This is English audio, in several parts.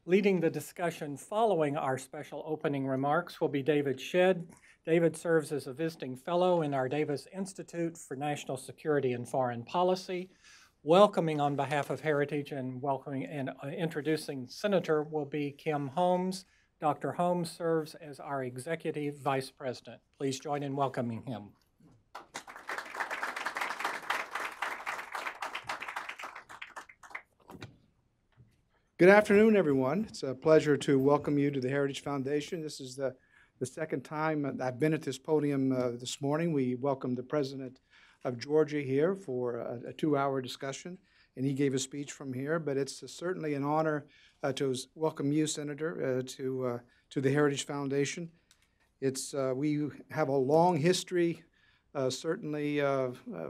Leading the discussion following our special opening remarks will be David Shedd. David serves as a visiting fellow in our Davis Institute for National Security and Foreign Policy. Welcoming on behalf of Heritage and welcoming and introducing Senator will be Kim Holmes. Dr. Holmes serves as our Executive Vice President. Please join in welcoming him. Good afternoon, everyone. It's a pleasure to welcome you to the Heritage Foundation. This is the second time I've been at this podium this morning. We welcomed the President of Georgia here for a 2-hour discussion, and he gave a speech from here. But it's certainly an honor to welcome you, Senator, to the Heritage Foundation. We have a long history, certainly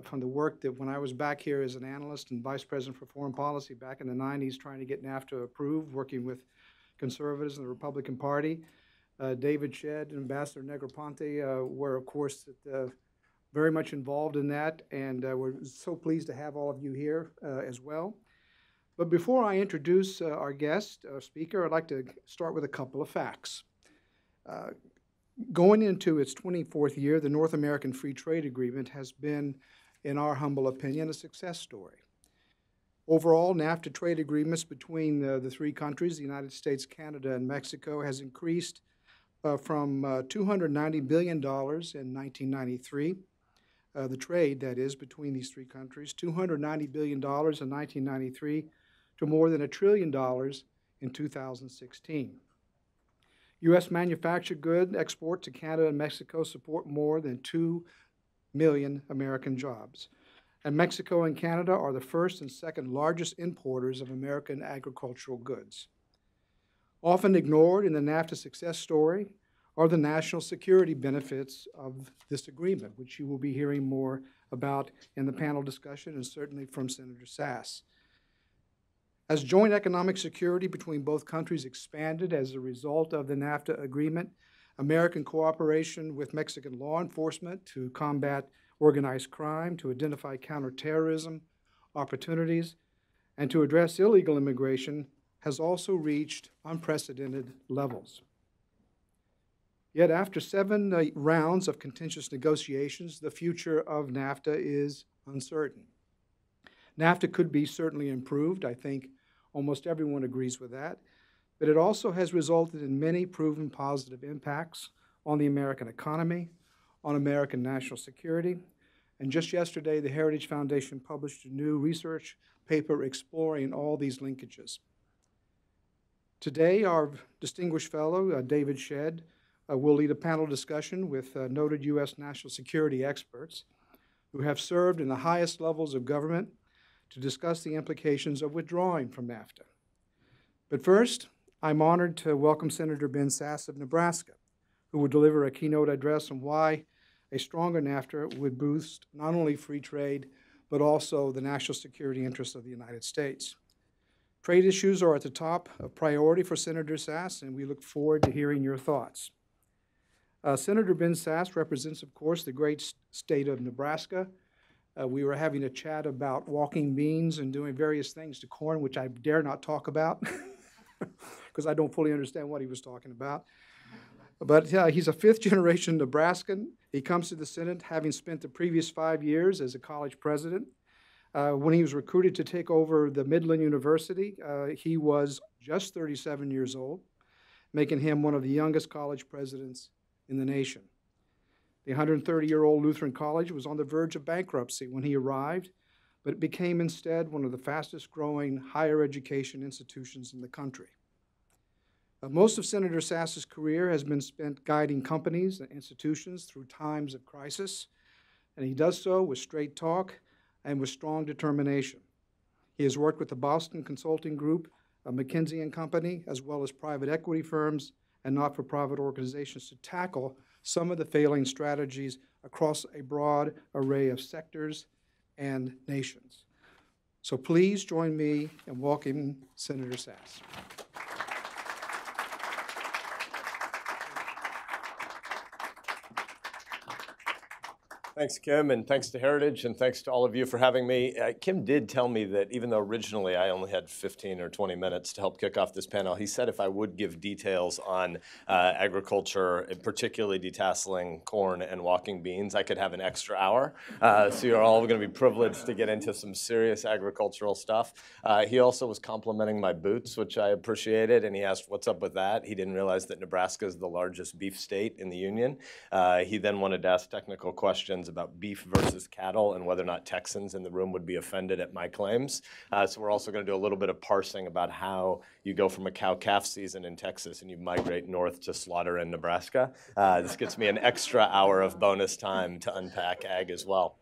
from the work that when I was back here as an analyst and Vice President for Foreign Policy back in the 90s, trying to get Nafta approved, working with conservatives and the Republican Party. David Shedd and Ambassador Negroponte were, of course, very much involved in that, and we're so pleased to have all of you here as well. But before I introduce our guest speaker, I'd like to start with a couple of facts. Going into its 24th year, the North American Free Trade Agreement has been, in our humble opinion, a success story. Overall, NAFTA trade agreements between the three countries, the United States, Canada, and Mexico, has increased from $290 billion in 1993, the trade, that is, between these three countries, $290 billion in 1993 to more than $1 trillion in 2016. U.S. manufactured good exports to Canada and Mexico support more than 2 million American jobs. And Mexico and Canada are the first and second largest importers of American agricultural goods. Often ignored in the NAFTA success story are the national security benefits of this agreement, which you will be hearing more about in the panel discussion and certainly from Senator Sasse. As joint economic security between both countries expanded as a result of the NAFTA agreement, American cooperation with Mexican law enforcement to combat organized crime, to identify counterterrorism opportunities, and to address illegal immigration has also reached unprecedented levels. Yet after 7 rounds of contentious negotiations, the future of NAFTA is uncertain. NAFTA could be certainly improved. I think almost everyone agrees with that. But it also has resulted in many proven positive impacts on the American economy, on American national security. And just yesterday, the Heritage Foundation published a new research paper exploring all these linkages. Today, our distinguished fellow, David Shedd, will lead a panel discussion with noted U.S. national security experts who have served in the highest levels of government to discuss the implications of withdrawing from NAFTA. But first, I'm honored to welcome Senator Ben Sasse of Nebraska, who will deliver a keynote address on why a stronger NAFTA would boost not only free trade, but also the national security interests of the United States. Trade issues are at the top of priority for Senator Sasse, and we look forward to hearing your thoughts. Senator Ben Sasse represents, of course, the great state of Nebraska. We were having a chat about walking beans and doing various things to corn, which I dare not talk about because I don't fully understand what he was talking about. But he's a fifth-generation Nebraskan. He comes to the Senate having spent the previous 5 years as a college president. When he was recruited to take over the Midland University, he was just 37 years old, making him one of the youngest college presidents in the nation. The 130-year-old Lutheran College was on the verge of bankruptcy when he arrived, but it became instead one of the fastest-growing higher education institutions in the country. Most of Senator Sasse's career has been spent guiding companies and institutions through times of crisis, and he does so with straight talk and with strong determination. He has worked with the Boston Consulting Group, McKinsey & Company, as well as private equity firms and not-for-profit organizations to tackle some of the failing strategies across a broad array of sectors and nations. So please join me in welcoming Senator Sasse. Thanks, Kim, and thanks to Heritage, and thanks to all of you for having me. Kim did tell me that even though originally I only had 15 or 20 minutes to help kick off this panel, he said if I would give details on agriculture, and particularly detasseling corn and walking beans, I could have an extra hour. So you're all going to be privileged to get into some serious agricultural stuff. He also was complimenting my boots, which I appreciated, and he asked, what's up with that? He didn't realize that Nebraska is the largest beef state in the union. He then wanted to ask technical questions about beef versus cattle and whether or not Texans in the room would be offended at my claims. So we're also going to do a little bit of parsing about how you go from a cow-calf season in Texas and you migrate north to slaughter in Nebraska. This gets me an extra hour of bonus time to unpack ag as well.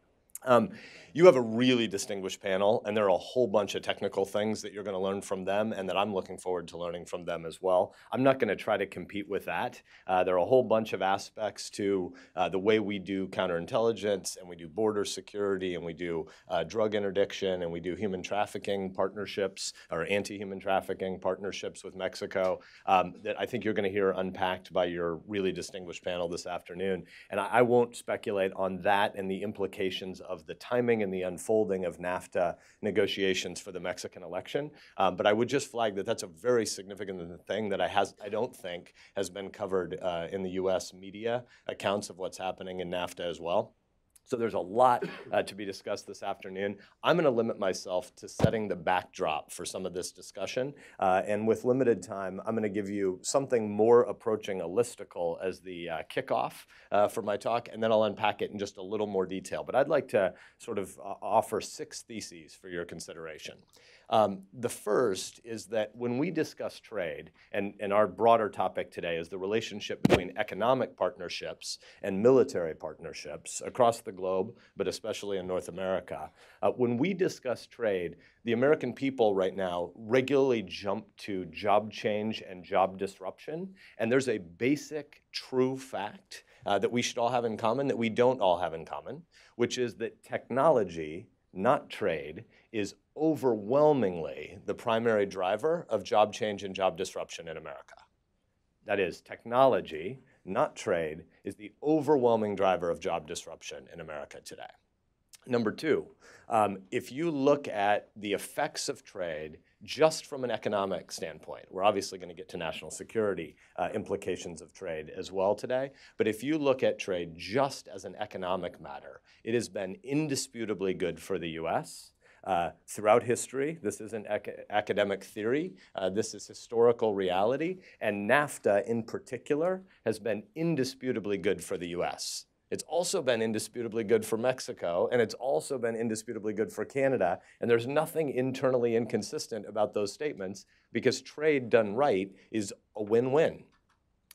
You have a really distinguished panel, and there are a whole bunch of technical things that you're going to learn from them and that I'm looking forward to learning from them as well. I'm not going to try to compete with that. There are a whole bunch of aspects to the way we do counterintelligence, and we do border security, and we do drug interdiction, and we do human trafficking partnerships, or anti-human trafficking partnerships with Mexico, that I think you're going to hear unpacked by your really distinguished panel this afternoon. And I won't speculate on that and the implications of the timing and the unfolding of Nafta negotiations for the Mexican election. But I would just flag that that's a very significant thing that I don't think has been covered in the U.S. media accounts of what's happening in Nafta as well. So there's a lot to be discussed this afternoon. I'm going to limit myself to setting the backdrop for some of this discussion. And with limited time, I'm going to give you something more approaching a listicle as the kickoff for my talk, and then I'll unpack it in just a little more detail. But I'd like to sort of offer 6 theses for your consideration. The first is that when we discuss trade, and our broader topic today is the relationship between economic partnerships and military partnerships across the globe, but especially in North America. When we discuss trade, the American people right now regularly jump to job change and job disruption, and there's a basic true fact that we should all have in common that we don't all have in common, which is that technology, not trade, is overwhelmingly the primary driver of job change and job disruption in America. That is, technology, not trade, is the overwhelming driver of job disruption in America today. Number 2, if you look at the effects of trade just from an economic standpoint, we're obviously going to get to national security implications of trade as well today, but if you look at trade just as an economic matter, it has been indisputably good for the U.S., throughout history. This isn't academic theory. This is historical reality. And NAFTA in particular has been indisputably good for the US. It's also been indisputably good for Mexico, and it's also been indisputably good for Canada. And there's nothing internally inconsistent about those statements because trade done right is a win-win.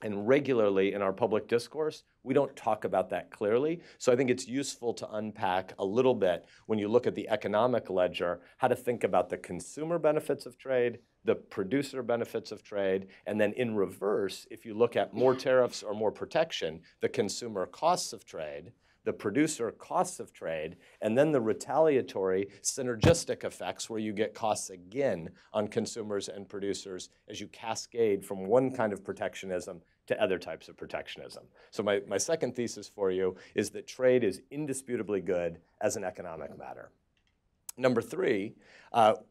And regularly in our public discourse, we don't talk about that clearly. So I think it's useful to unpack a little bit when you look at the economic ledger, how to think about the consumer benefits of trade, the producer benefits of trade, and then in reverse, if you look at more tariffs or more protection, the consumer costs of trade, the producer costs of trade, and then the retaliatory synergistic effects where you get costs again on consumers and producers as you cascade from one kind of protectionism to other types of protectionism. So my second thesis for you is that trade is indisputably good as an economic matter. Number 3,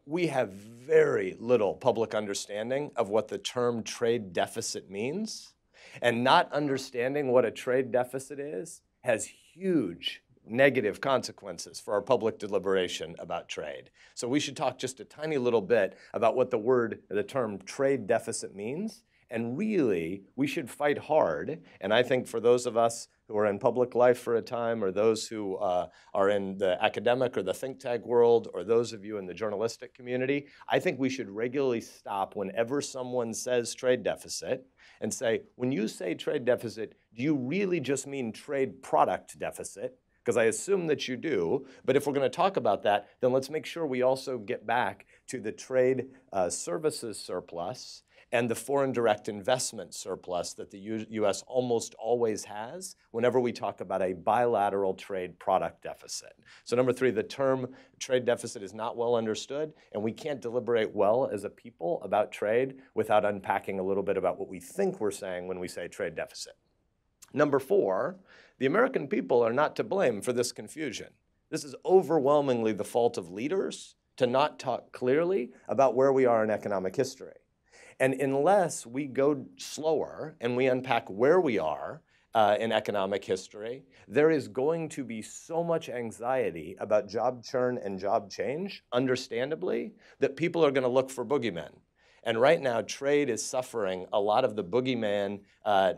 we have very little public understanding of what the term trade deficit means, and not understanding what a trade deficit is has huge negative consequences for our public deliberation about trade. So we should talk just a tiny little bit about what the term trade deficit means. And really, we should fight hard. And I think for those of us who are in public life for a time, or those who are in the academic or the think tank world, or those of you in the journalistic community, I think we should regularly stop whenever someone says trade deficit and say, when you say trade deficit, do you really just mean trade product deficit? Because I assume that you do, but if we're going to talk about that, then let's make sure we also get back to the trade services surplus and the foreign direct investment surplus that the U.S. almost always has whenever we talk about a bilateral trade product deficit. So number 3, the term trade deficit is not well understood, and we can't deliberate well as a people about trade without unpacking a little bit about what we think we're saying when we say trade deficit. Number 4, the American people are not to blame for this confusion. This is overwhelmingly the fault of leaders to not talk clearly about where we are in economic history. And unless we go slower and we unpack where we are in economic history, there is going to be so much anxiety about job churn and job change, understandably, that people are going to look for boogeymen. And right now, trade is suffering a lot of the boogeyman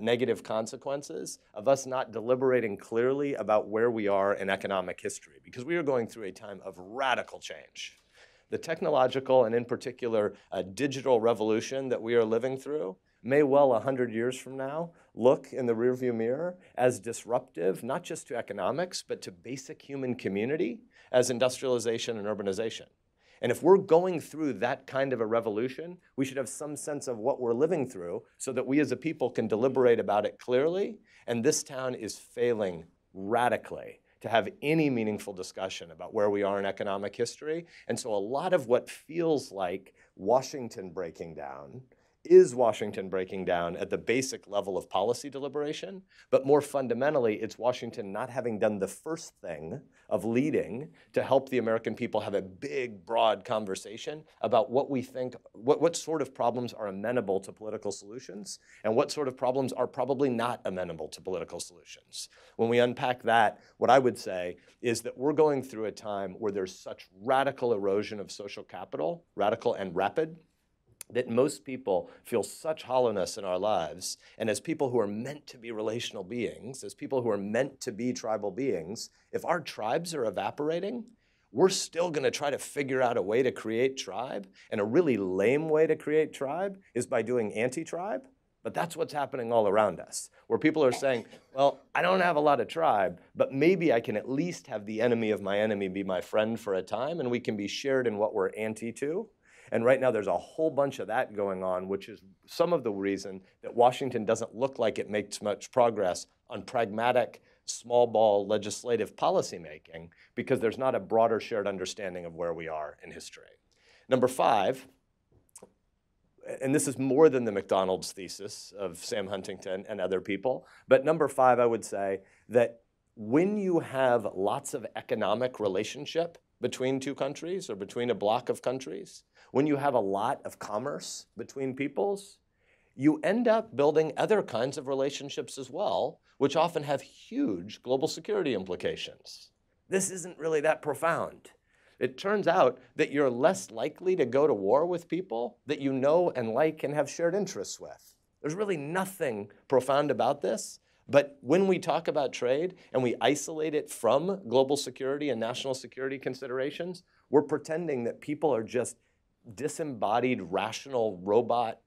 negative consequences of us not deliberating clearly about where we are in economic history, because we are going through a time of radical change. The technological and in particular digital revolution that we are living through may well 100 years from now look in the rearview mirror as disruptive, not just to economics, but to basic human community as industrialization and urbanization. And if we're going through that kind of a revolution, we should have some sense of what we're living through so that we as a people can deliberate about it clearly. And this town is failing radically to have any meaningful discussion about where we are in economic history. And so a lot of what feels like Washington breaking down is Washington breaking down at the basic level of policy deliberation, but more fundamentally, it's Washington not having done the first thing of leading to help the American people have a big, broad conversation about what we think, what sort of problems are amenable to political solutions, and what sort of problems are probably not amenable to political solutions. When we unpack that, what I would say is that we're going through a time where there's such radical erosion of social capital, radical and rapid, that most people feel such hollowness in our lives. And as people who are meant to be relational beings, as people who are meant to be tribal beings, if our tribes are evaporating, we're still going to try to figure out a way to create tribe. And a really lame way to create tribe is by doing anti-tribe. But that's what's happening all around us, where people are saying, well, I don't have a lot of tribe, but maybe I can at least have the enemy of my enemy be my friend for a time, and we can be shared in what we're anti to. And right now, there's a whole bunch of that going on, which is some of the reason that Washington doesn't look like it makes much progress on pragmatic, small ball legislative policymaking, because there's not a broader shared understanding of where we are in history. Number 5, and this is more than the McDonald's thesis of Sam Huntington and other people, but number 5, I would say that when you have lots of economic relationship between two countries or between a block of countries, when you have a lot of commerce between peoples, you end up building other kinds of relationships as well, which often have huge global security implications. This isn't really that profound. It turns out that you're less likely to go to war with people that you know and like and have shared interests with. There's really nothing profound about this. But when we talk about trade and we isolate it from global security and national security considerations, we're pretending that people are just disembodied, rational robot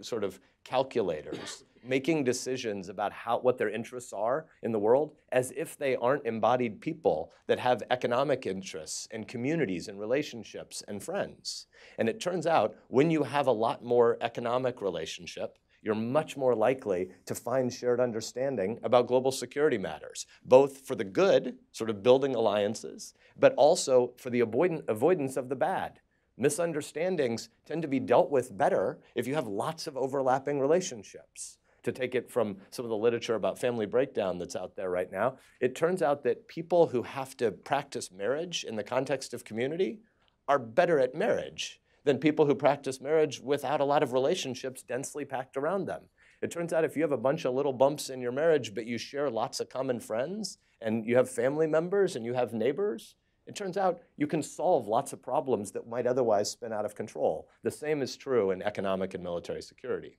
sort of calculators making decisions about what their interests are in the world, as if they aren't embodied people that have economic interests and communities and relationships and friends. And it turns out when you have a lot more economic relationship, you're much more likely to find shared understanding about global security matters, both for the good, sort of building alliances, but also for the avoidance of the bad. Misunderstandings tend to be dealt with better if you have lots of overlapping relationships. To take it from some of the literature about family breakdown that's out there right now, it turns out that people who have to practice marriage in the context of community are better at marriage than people who practice marriage without a lot of relationships densely packed around them. It turns out if you have a bunch of little bumps in your marriage, but you share lots of common friends, and you have family members, and you have neighbors, it turns out you can solve lots of problems that might otherwise spin out of control. The same is true in economic and military security.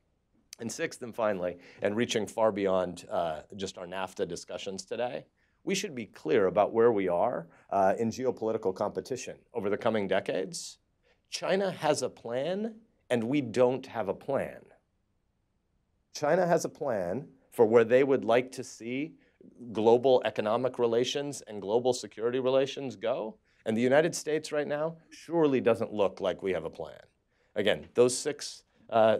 And 6th and finally, and reaching far beyond just our Nafta discussions today, we should be clear about where we are in geopolitical competition over the coming decades. China has a plan, and we don't have a plan. China has a plan for where they would like to see global economic relations and global security relations go. And the United States right now surely doesn't look like we have a plan. Again, those 6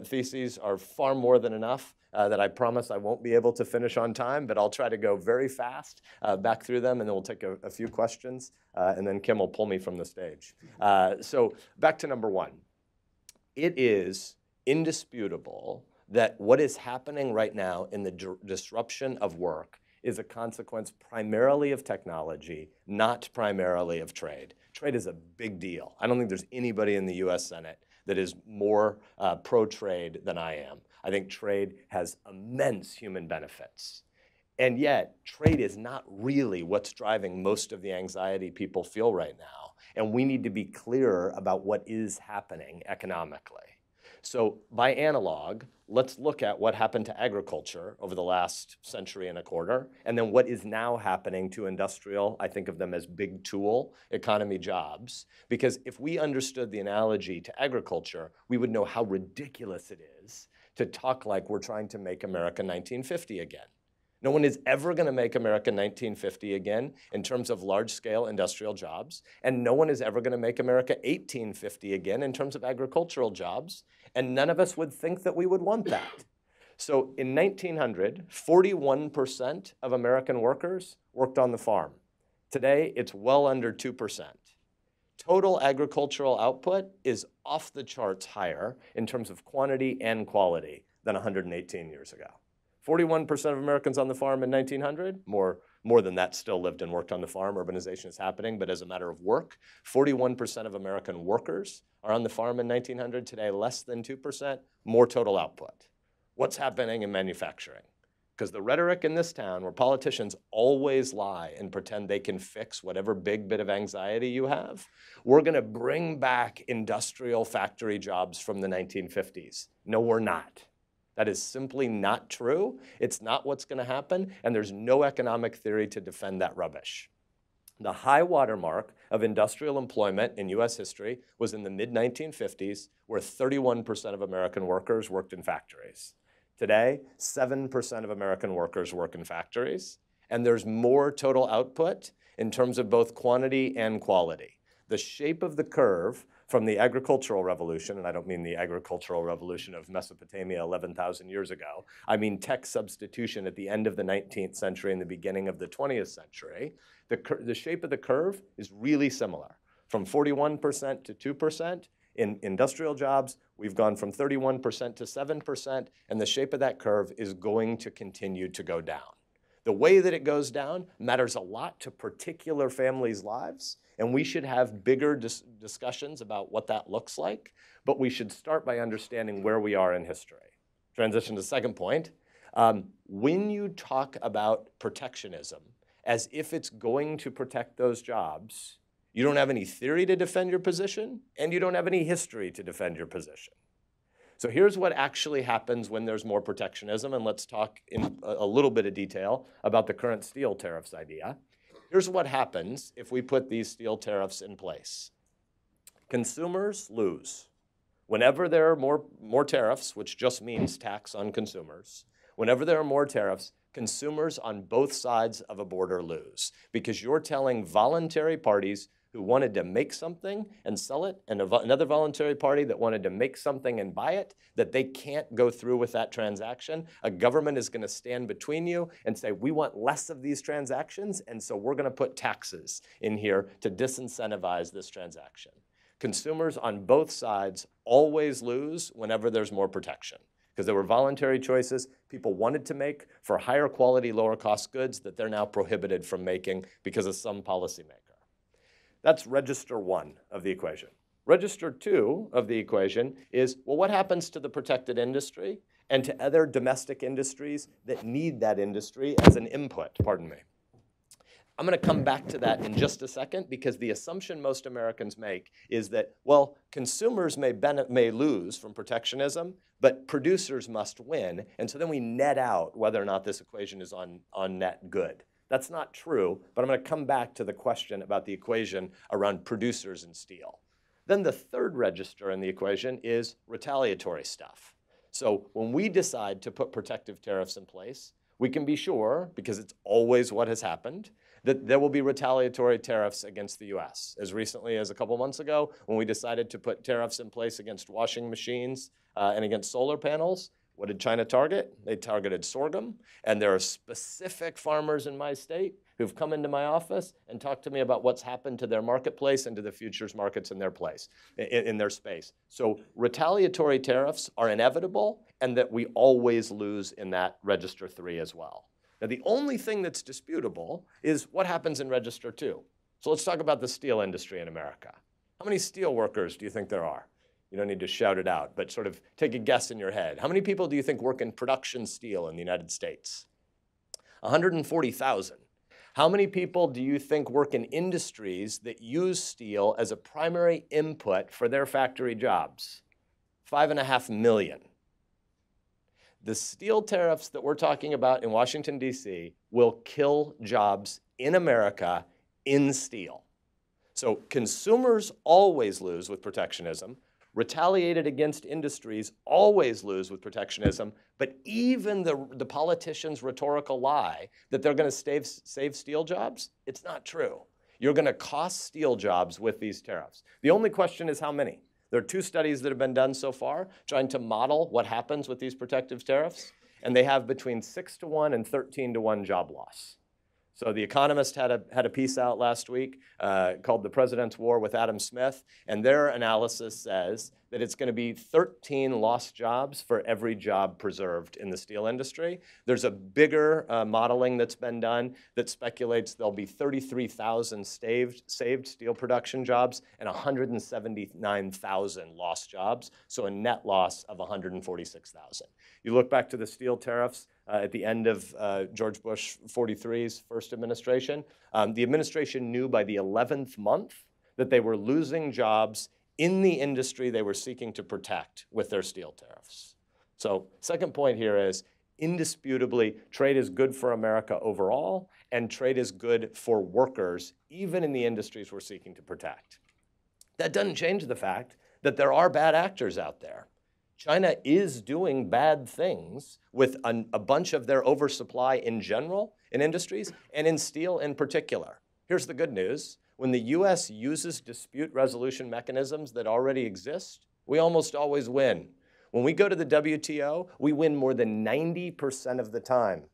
theses are far more than enough that I promise I won't be able to finish on time, but I'll try to go very fast back through them, and then we'll take a few questions, and then Kim will pull me from the stage. So back to number 1. It is indisputable that what is happening right now in the disruption of work is a consequence primarily of technology, not primarily of trade. Trade is a big deal. I don't think there's anybody in the US Senate that is more pro-trade than I am. I think trade has immense human benefits. And yet, trade is not really what's driving most of the anxiety people feel right now. And we need to be clearer about what is happening economically. So by analog, let's look at what happened to agriculture over the last century and a quarter, and then what is now happening to industrial, I think of them as big tool economy jobs. Because if we understood the analogy to agriculture, we would know how ridiculous it is to talk like we're trying to make America 1950 again. No one is ever going to make America 1950 again in terms of large-scale industrial jobs, and no one is ever going to make America 1850 again in terms of agricultural jobs, and none of us would think that we would want that. So in 1900, 41% of American workers worked on the farm. Today, it's well under 2%. Total agricultural output is off the charts higher in terms of quantity and quality than 118 years ago. 41% of Americans on the farm in 1900, more than that still lived and worked on the farm. Urbanization is happening, but as a matter of work, 41% of American workers are on the farm in 1900. Today, less than 2%, more total output. What's happening in manufacturing? Because the rhetoric in this town where politicians always lie and pretend they can fix whatever big bit of anxiety you have, we're going to bring back industrial factory jobs from the 1950s. No, we're not. That is simply not true. It's not what's going to happen, and there's no economic theory to defend that rubbish. The high watermark of industrial employment in US history was in the mid-1950s, where 31% of American workers worked in factories. Today, 7% of American workers work in factories, and there's more total output in terms of both quantity and quality. The shape of the curve from the agricultural revolution, and I don't mean the agricultural revolution of Mesopotamia 11,000 years ago, I mean tech substitution at the end of the 19th century and the beginning of the 20th century, the shape of the curve is really similar. From 41% to 2%, in industrial jobs, we've gone from 31% to 7%, and the shape of that curve is going to continue to go down. The way that it goes down matters a lot to particular families' lives, and we should have bigger discussions about what that looks like, but we should start by understanding where we are in history. Transition to the second point. When you talk about protectionism as if it's going to protect those jobs, you don't have any theory to defend your position, and you don't have any history to defend your position. So here's what actually happens when there's more protectionism, and let's talk in a little bit of detail about the current steel tariffs idea. Here's what happens if we put these steel tariffs in place. Consumers lose. Whenever there are more tariffs, which just means tax on consumers, whenever there are more tariffs, consumers on both sides of a border lose, because you're telling voluntary parties who wanted to make something and sell it, and another voluntary party that wanted to make something and buy it, that they can't go through with that transaction. A government is going to stand between you and say, we want less of these transactions, and so we're going to put taxes in here to disincentivize this transaction. Consumers on both sides always lose whenever there's more protection, because there were voluntary choices people wanted to make for higher quality, lower cost goods that they're now prohibited from making because of some policymaker. That's register one of the equation. Register two of the equation is, well, what happens to the protected industry and to other domestic industries that need that industry as an input? Pardon me. I'm going to come back to that in just a second, because the assumption most Americans make is that, well, consumers may lose from protectionism, but producers must win, and so then we net out whether or not this equation is on net good. That's not true, but I'm going to come back to the question about the equation around producers and steel. Then the third register in the equation is retaliatory stuff. So when we decide to put protective tariffs in place, we can be sure, because it's always what has happened, that there will be retaliatory tariffs against the US. As recently as a couple months ago, when we decided to put tariffs in place against washing machines and against solar panels, what did China target? They targeted sorghum, and there are specific farmers in my state who've come into my office and talked to me about what's happened to their marketplace and to the futures markets in their place, in their space. So retaliatory tariffs are inevitable, and that we always lose in that Register 3 as well. Now, the only thing that's disputable is what happens in Register 2. So let's talk about the steel industry in America. How many steel workers do you think there are? You don't need to shout it out, but sort of take a guess in your head. How many people do you think work in production steel in the United States? 140,000. How many people do you think work in industries that use steel as a primary input for their factory jobs? 5.5 million. The steel tariffs that we're talking about in Washington, D.C. will kill jobs in America in steel. So consumers always lose with protectionism. Retaliated against industries always lose with protectionism, but even the politicians' rhetorical lie that they're going to save steel jobs, it's not true. You're going to cost steel jobs with these tariffs. The only question is how many. There are 2 studies that have been done so far trying to model what happens with these protective tariffs, and they have between 6-to-1 and 13-to-1 job loss. So The Economist had a piece out last week called The President's War with Adam Smith, and their analysis says that it's going to be 13 lost jobs for every job preserved in the steel industry. There's a bigger modeling that's been done that speculates there'll be 33,000 saved steel production jobs and 179,000 lost jobs, so a net loss of 146,000. You look back to the steel tariffs at the end of George Bush 43's first administration. The administration knew by the 11th month that they were losing jobs in the industry they were seeking to protect with their steel tariffs. So second point here is, indisputably, trade is good for America overall, and trade is good for workers, even in the industries we're seeking to protect. That doesn't change the fact that there are bad actors out there. China is doing bad things with a bunch of their oversupply in general in industries and in steel in particular. Here's the good news. When the US uses dispute resolution mechanisms that already exist, we almost always win. When we go to the WTO, we win more than 90% of the time.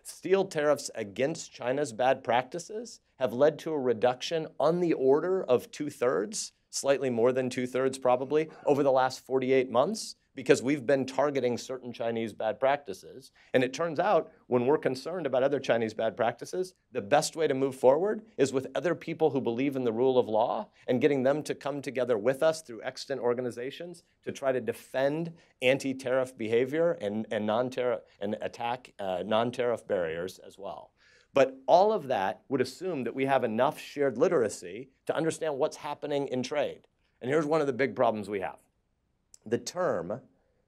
Steel tariffs against China's bad practices have led to a reduction on the order of 2/3, slightly more than 2/3 probably, over the last 48 months, because we've been targeting certain Chinese bad practices. And it turns out, when we're concerned about other Chinese bad practices, the best way to move forward is with other people who believe in the rule of law and getting them to come together with us through extant organizations to try to defend anti-tariff behavior and non-tariff and attack non-tariff barriers as well. But all of that would assume that we have enough shared literacy to understand what's happening in trade. And here's one of the big problems we have. The term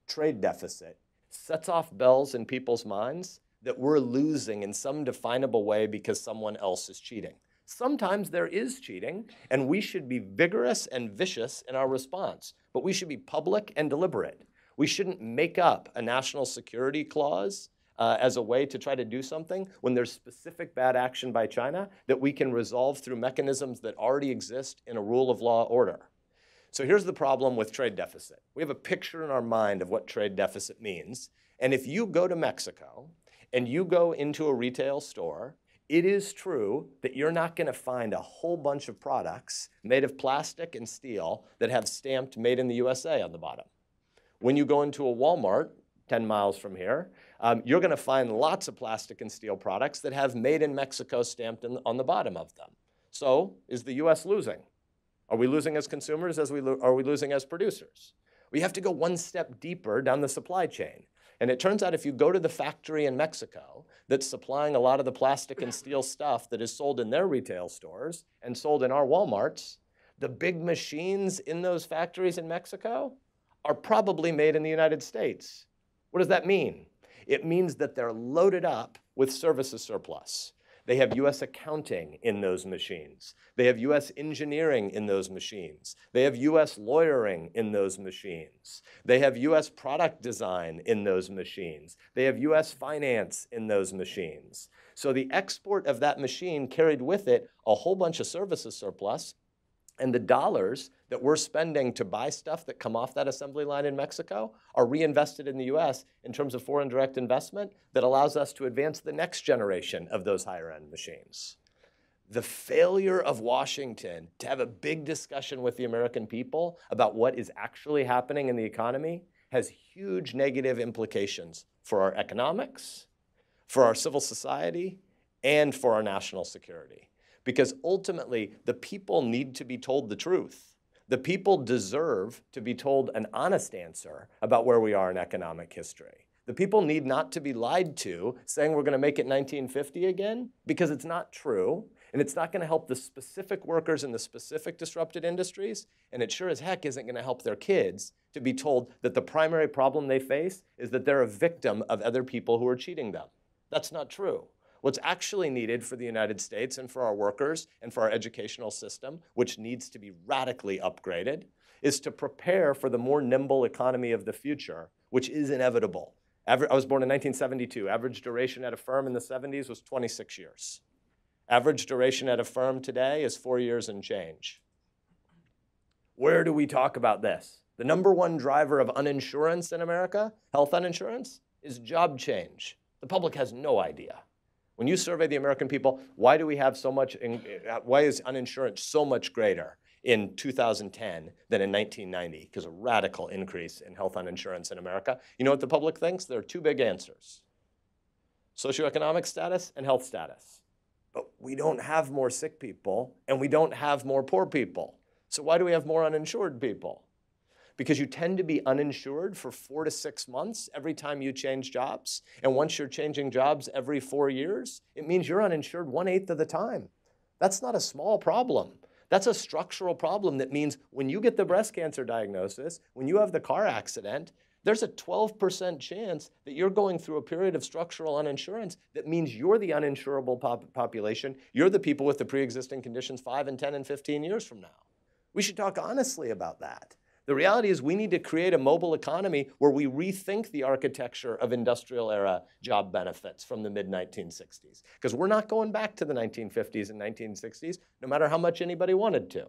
trade deficit sets off bells in people's minds that we're losing in some definable way because someone else is cheating. Sometimes there is cheating, and we should be vigorous and vicious in our response, but we should be public and deliberate. We shouldn't make up a national security clause as a way to try to do something when there's specific bad action by China that we can resolve through mechanisms that already exist in a rule of law order. So here's the problem with trade deficit. We have a picture in our mind of what trade deficit means. And if you go to Mexico and you go into a retail store, it is true that you're not going to find a whole bunch of products made of plastic and steel that have stamped "Made in the USA" on the bottom. When you go into a Walmart 10 miles from here, you're going to find lots of plastic and steel products that have "Made in Mexico" stamped on the bottom of them. So is the US losing? Are we losing as consumers? Are we losing as producers? We have to go one step deeper down the supply chain. And it turns out if you go to the factory in Mexico that's supplying a lot of the plastic and steel stuff that is sold in their retail stores and sold in our Walmarts, the big machines in those factories in Mexico are probably made in the United States. What does that mean? It means that they're loaded up with services surplus. They have US accounting in those machines. They have US engineering in those machines. They have US lawyering in those machines. They have US product design in those machines. They have US finance in those machines. So the export of that machine carried with it a whole bunch of services surplus, and the dollars that we're spending to buy stuff that come off that assembly line in Mexico are reinvested in the US in terms of foreign direct investment that allows us to advance the next generation of those higher end machines. The failure of Washington to have a big discussion with the American people about what is actually happening in the economy has huge negative implications for our economics, for our civil society, and for our national security. Because ultimately, the people need to be told the truth. The people deserve to be told an honest answer about where we are in economic history. The people need not to be lied to, saying we're going to make it 1950 again, because it's not true, and it's not going to help the specific workers in the specific disrupted industries, and it sure as heck isn't going to help their kids to be told that the primary problem they face is that they're a victim of other people who are cheating them. That's not true. What's actually needed for the United States and for our workers and for our educational system, which needs to be radically upgraded, is to prepare for the more nimble economy of the future, which is inevitable. I was born in 1972. Average duration at a firm in the 70s was 26 years. Average duration at a firm today is 4 years and change. Where do we talk about this? The number one driver of uninsurance in America, health uninsurance, is job change. The public has no idea. When you survey the American people, why do we have so much, why is uninsurance so much greater in 2010 than in 1990? Because a radical increase in health uninsurance in America. You know what the public thinks? There are two big answers: socioeconomic status and health status. But we don't have more sick people, and we don't have more poor people. So why do we have more uninsured people? Because you tend to be uninsured for 4 to 6 months every time you change jobs. And once you're changing jobs every 4 years, it means you're uninsured 1/8 of the time. That's not a small problem. That's a structural problem that means when you get the breast cancer diagnosis, when you have the car accident, there's a 12% chance that you're going through a period of structural uninsurance that means you're the uninsurable population. You're the people with the pre-existing conditions 5 and 10 and 15 years from now. We should talk honestly about that. The reality is we need to create a mobile economy where we rethink the architecture of industrial era job benefits from the mid-1960s. Because we're not going back to the 1950s and 1960s, no matter how much anybody wanted to.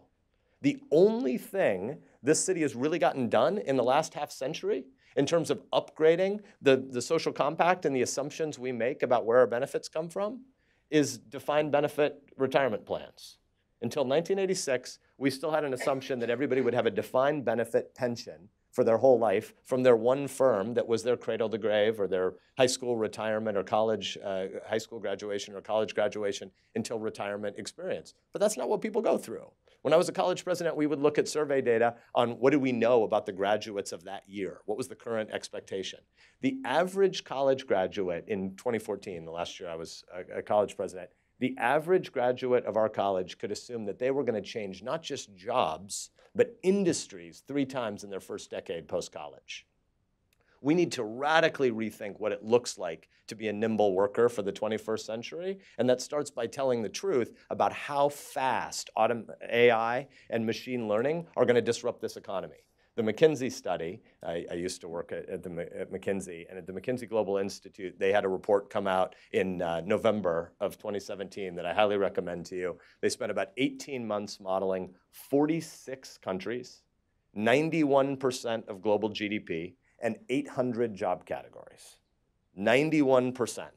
The only thing this city has really gotten done in the last half century in terms of upgrading the social compact and the assumptions we make about where our benefits come from is defined benefit retirement plans. Until 1986, we still had an assumption that everybody would have a defined benefit pension for their whole life from their one firm that was their cradle to grave or their high school retirement or college, high school graduation or college graduation until retirement experience. But that's not what people go through. When I was a college president, we would look at survey data on what do we know about the graduates of that year? What was the current expectation? The average college graduate in 2014, the last year I was a college president, the average graduate of our college could assume that they were going to change not just jobs, but industries 3 times in their first decade post-college. We need to radically rethink what it looks like to be a nimble worker for the 21st century, and that starts by telling the truth about how fast AI and machine learning are going to disrupt this economy. The McKinsey study, I used to work at McKinsey, and at the McKinsey Global Institute, they had a report come out in November of 2017 that I highly recommend to you. They spent about 18 months modeling 46 countries, 91% of global GDP, and 800 job categories. 91%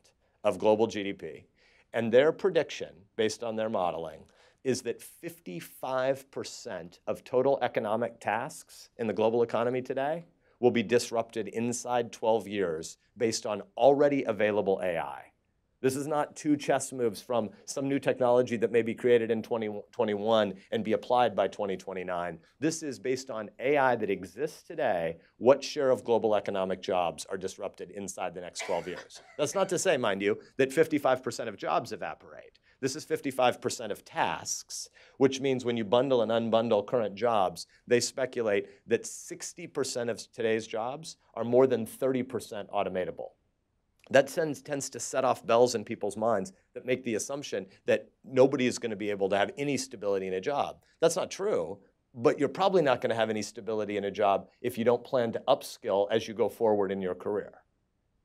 of global GDP. And their prediction, based on their modeling, is that 55% of total economic tasks in the global economy today will be disrupted inside 12 years based on already available AI. This is not 2 chess moves from some new technology that may be created in 2021 and be applied by 2029. This is based on AI that exists today. What share of global economic jobs are disrupted inside the next 12 years? That's not to say, mind you, that 55% of jobs evaporate. This is 55% of tasks, which means when you bundle and unbundle current jobs, they speculate that 60% of today's jobs are more than 30% automatable. That tends to set off bells in people's minds that make the assumption that nobody is going to be able to have any stability in a job. That's not true, but you're probably not going to have any stability in a job if you don't plan to upskill as you go forward in your career.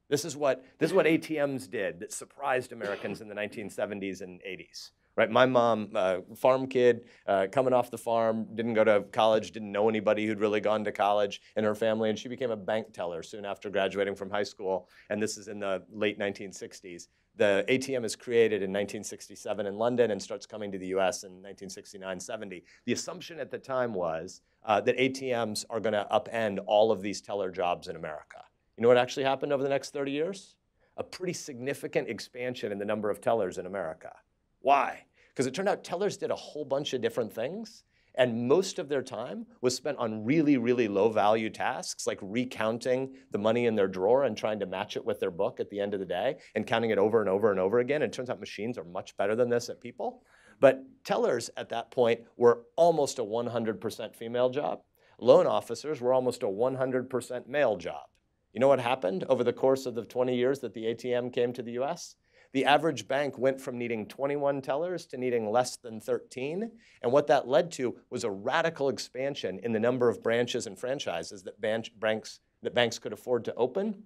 This is what ATMs did that surprised Americans in the 1970s and 80s. right? My mom, farm kid, coming off the farm, didn't go to college, didn't know anybody who'd really gone to college in her family, and she became a bank teller soon after graduating from high school, and this is in the late 1960s. The ATM is created in 1967 in London and starts coming to the US in 1969-70. The assumption at the time was that ATMs are going to upend all of these teller jobs in America. You know what actually happened over the next 30 years? A pretty significant expansion in the number of tellers in America. Why? Because it turned out tellers did a whole bunch of different things, and most of their time was spent on really, really low-value tasks, like recounting the money in their drawer and trying to match it with their book at the end of the day and counting it over and over and over again. And it turns out machines are much better than this at people. But tellers at that point were almost a 100% female job. Loan officers were almost a 100% male job. You know what happened over the course of the 20 years that the ATM came to the US? The average bank went from needing 21 tellers to needing less than 13. And what that led to was a radical expansion in the number of branches and franchises that banks could afford to open.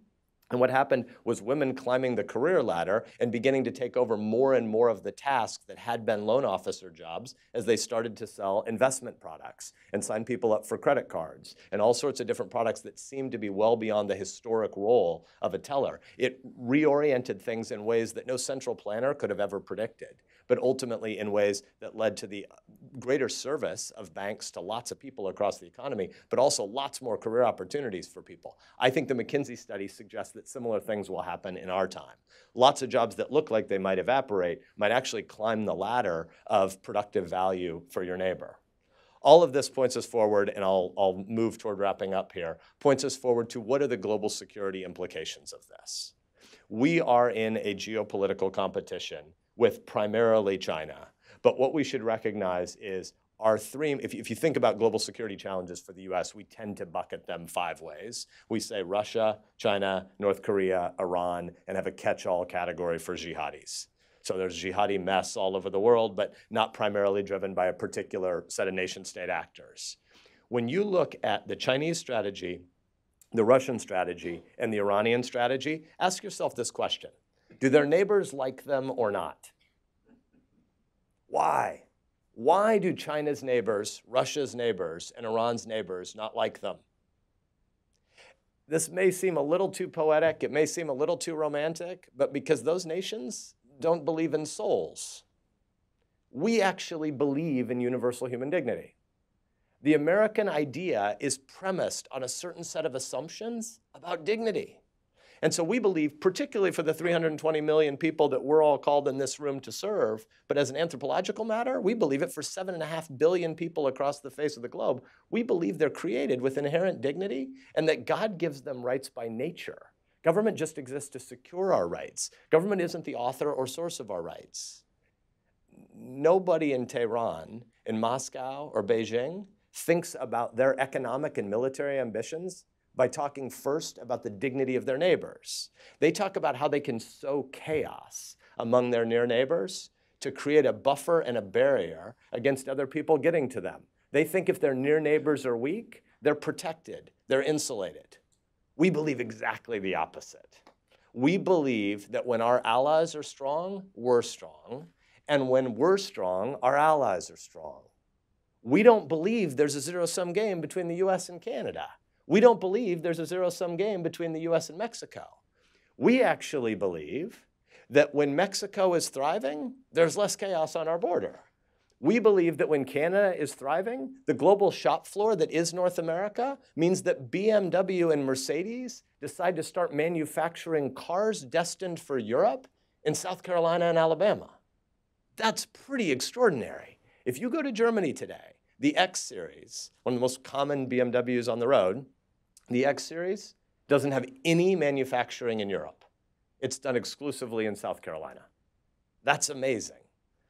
And what happened was women climbing the career ladder and beginning to take over more and more of the tasks that had been loan officer jobs as they started to sell investment products and sign people up for credit cards and all sorts of different products that seemed to be well beyond the historic role of a teller. It reoriented things in ways that no central planner could have ever predicted, but ultimately in ways that led to the greater service of banks to lots of people across the economy, but also lots more career opportunities for people. I think the McKinsey study suggests that similar things will happen in our time. Lots of jobs that look like they might evaporate might actually climb the ladder of productive value for your neighbor. All of this points us forward, and I'll move toward wrapping up here, points us forward to what are the global security implications of this. We are in a geopolitical competition with primarily China. But what we should recognize is if you think about global security challenges for the US, we tend to bucket them 5 ways. We say Russia, China, North Korea, Iran, and have a catch-all category for jihadis. So there's jihadi mess all over the world, but not primarily driven by a particular set of nation-state actors. When you look at the Chinese strategy, the Russian strategy, and the Iranian strategy, ask yourself this question. Do their neighbors like them or not? Why? Why do China's neighbors, Russia's neighbors, and Iran's neighbors not like them? This may seem a little too poetic, it may seem a little too romantic, but because those nations don't believe in souls. We actually believe in universal human dignity. The American idea is premised on a certain set of assumptions about dignity. And so we believe, particularly for the 320 million people that we're all called in this room to serve, but as an anthropological matter, we believe it for 7.5 billion people across the face of the globe. We believe they're created with inherent dignity and that God gives them rights by nature. Government just exists to secure our rights. Government isn't the author or source of our rights. Nobody in Tehran, in Moscow, or Beijing thinks about their economic and military ambitions by talking first about the dignity of their neighbors. They talk about how they can sow chaos among their near neighbors to create a buffer and a barrier against other people getting to them. They think if their near neighbors are weak, they're protected, they're insulated. We believe exactly the opposite. We believe that when our allies are strong, we're strong, and when we're strong, our allies are strong. We don't believe there's a zero-sum game between the US and Canada. We don't believe there's a zero-sum game between the US and Mexico. We actually believe that when Mexico is thriving, there's less chaos on our border. We believe that when Canada is thriving, the global shop floor that is North America means that BMW and Mercedes decide to start manufacturing cars destined for Europe in South Carolina and Alabama. That's pretty extraordinary. If you go to Germany today, the X Series, one of the most common BMWs on the road, the X Series doesn't have any manufacturing in Europe. It's done exclusively in South Carolina. That's amazing.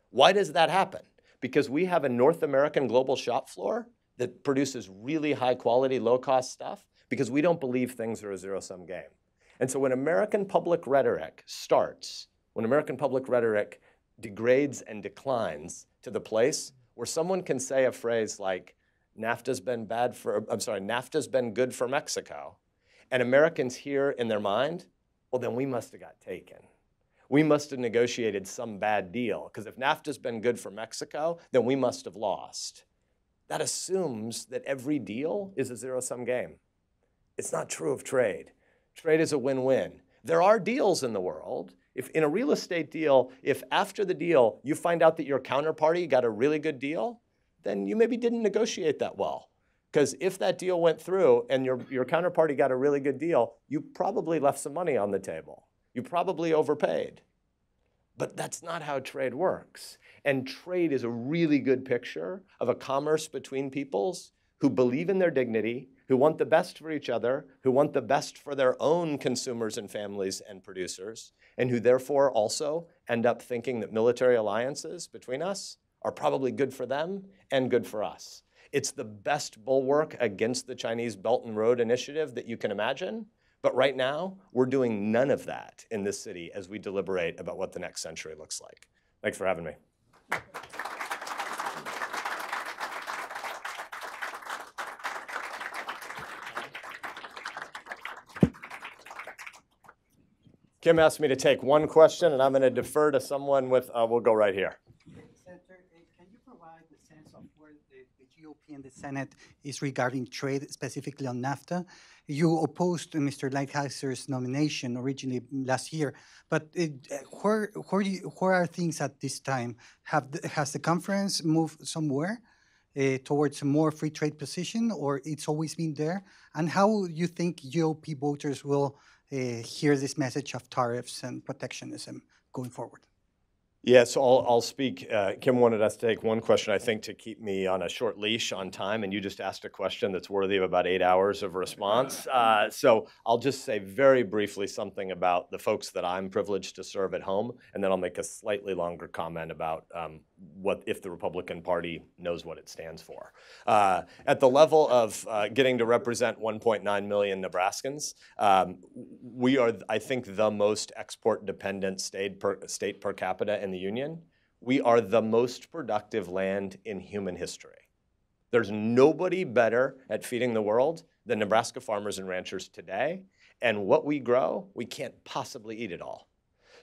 Why does that happen? Because we have a North American global shop floor that produces really high quality, low cost stuff because we don't believe things are a zero-sum game. And so when American public rhetoric starts, when American public rhetoric degrades and declines to the place where someone can say a phrase like, NAFTA's been good for Mexico, and Americans hear in their mind, well, then we must have got taken. We must have negotiated some bad deal, because if NAFTA's been good for Mexico, then we must have lost. That assumes that every deal is a zero-sum game. It's not true of trade. Trade is a win-win. There are deals in the world. If in a real estate deal, if after the deal you find out that your counterparty got a really good deal, then you maybe didn't negotiate that well. Because if that deal went through and your counterparty got a really good deal, you probably left some money on the table. You probably overpaid. But that's not how trade works. And trade is a really good picture of a commerce between peoples who believe in their dignity, who want the best for each other, who want the best for their own consumers and families and producers, and who therefore also end up thinking that military alliances between us are probably good for them and good for us. It's the best bulwark against the Chinese Belt and Road Initiative that you can imagine. But right now, we're doing none of that in this city as we deliberate about what the next century looks like. Thanks for having me. Kim asked me to take one question, and I'm going to defer to someone with, we'll go right here. Senator, can you provide the sense of where the GOP and the Senate is regarding trade, specifically on NAFTA? You opposed Mr. Lighthizer nomination originally last year, but where are things at this time? Has the conference moved somewhere towards a more free trade position, or it's always been there? And how you think GOP voters will hear this message of tariffs and protectionism going forward? Yeah, so I'll speak. Kim wanted us to take one question, I think, to keep me on a short leash on time, and you just asked a question that's worthy of about 8 hours of response. So I'll just say very briefly something about the folks that I'm privileged to serve at home, and then I'll make a slightly longer comment about what if the Republican Party knows what it stands for. At the level of getting to represent 1.9 million Nebraskans, we are, I think, the most export-dependent state per capita in the Union. We are the most productive land in human history. There's nobody better at feeding the world than Nebraska farmers and ranchers today. And what we grow, we can't possibly eat it all.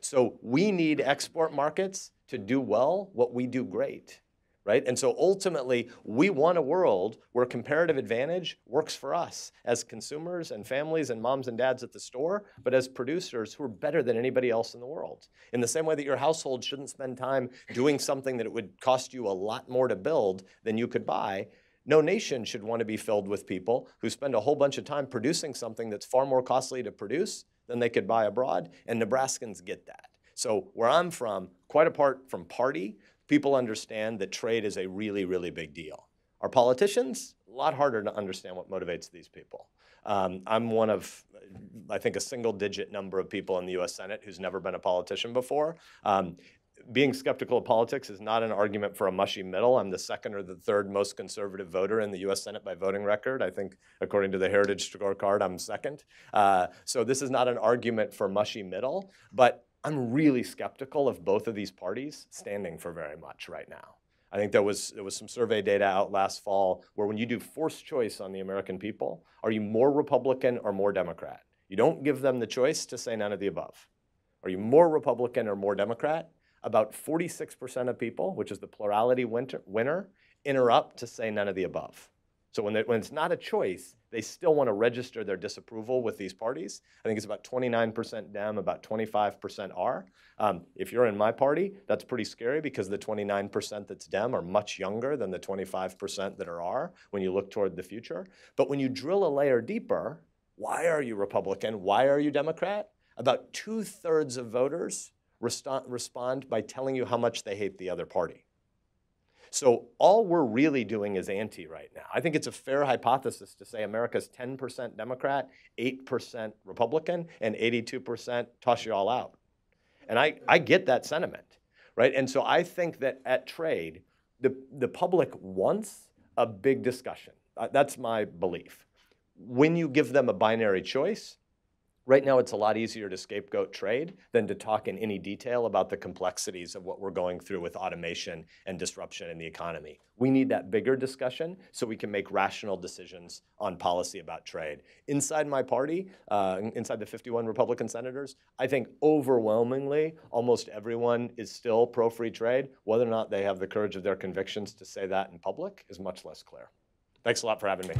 So we need export markets to do well what we do great, right? And so ultimately, we want a world where comparative advantage works for us as consumers and families and moms and dads at the store, but as producers who are better than anybody else in the world. In the same way that your household shouldn't spend time doing something that it would cost you a lot more to build than you could buy, no nation should want to be filled with people who spend a whole bunch of time producing something that's far more costly to produce than they could buy abroad, and Nebraskans get that. So where I'm from, quite apart from party, people understand that trade is a really, really big deal. Our politicians, a lot harder to understand what motivates these people. I'm one of, I think, a single-digit number of people in the U.S. Senate who's never been a politician before. Being skeptical of politics is not an argument for a mushy middle. I'm the second or the third most conservative voter in the U.S. Senate by voting record. I think, according to the Heritage Scorecard, I'm second. So this is not an argument for mushy middle, but I'm really skeptical of both of these parties standing for very much right now. I think there was some survey data out last fall where when you do forced choice on the American people, are you more Republican or more Democrat? You don't give them the choice to say none of the above. Are you more Republican or more Democrat? About 46% of people, which is the plurality winner, interrupt to say none of the above. So when it's not a choice, they still want to register their disapproval with these parties. I think it's about 29% Dem, about 25% R. If you're in my party, that's pretty scary because the 29% that's Dem are much younger than the 25% that are R when you look toward the future. But when you drill a layer deeper, why are you Republican? Why are you Democrat? About 2/3 of voters respond by telling you how much they hate the other party. So all we're really doing is anti right now. I think it's a fair hypothesis to say America's 10% Democrat, 8% Republican, and 82% toss you all out. And I get that sentiment, right? And so I think that at trade, the public wants a big discussion. That's my belief. When you give them a binary choice, Right now, it's a lot easier to scapegoat trade than to talk in any detail about the complexities of what we're going through with automation and disruption in the economy. We need that bigger discussion so we can make rational decisions on policy about trade. Inside my party, inside the 51 Republican senators, I think overwhelmingly, almost everyone is still pro-free trade. Whether or not they have the courage of their convictions to say that in public is much less clear. Thanks a lot for having me.